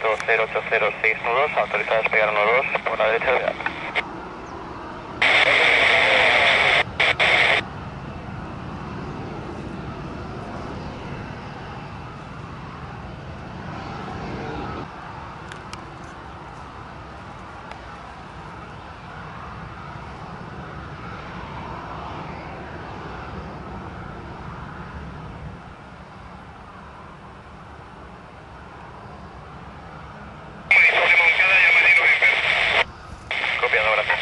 viento 0806 nudos, autoriza a despegar 12 por la derecha de alto. Copiado, gracias.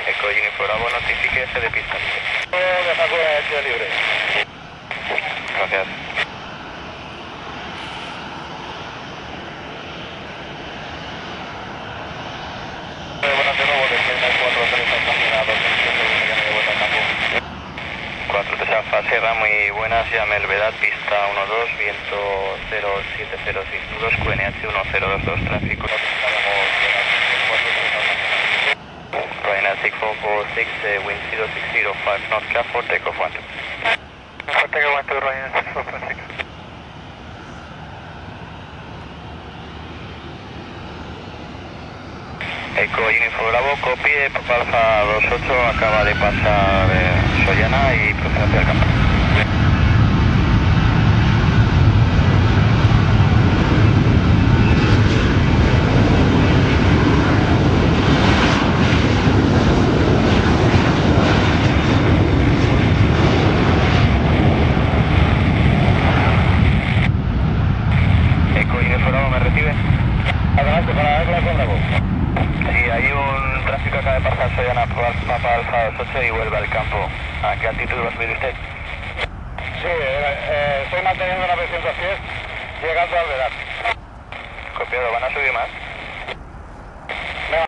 Eco Unifor Bravo, notifíquese de pista. Deja con el libre. Gracias. Buenas de nuevo, descienda 4-3 estacionado, 4-3 Alfa Sierra, muy buenas, llame el Vedat, pista 12, viento 0706 nudos, QNH 1022, tráfico, Ryanair 6446, wind 0605 knots, clear for takeoff 1. For takeoff 1 to Ryanair 6446. Eco Unifor Bravo, copie, Papa Alfa 28, acaba de pasar Sollana y procede hacia el campo. Eco Unifor Bravo, ¿me recibe? Adelante, para la con Bravo. Sí, hay un tráfico acaba de pasar Sollana por Papa Alfa 28 y vuelve al campo. ¿A qué altitud va a subir usted? Sí, estoy manteniendo la presión 100, llegando al Vedat. Copiado, ¿van a subir más?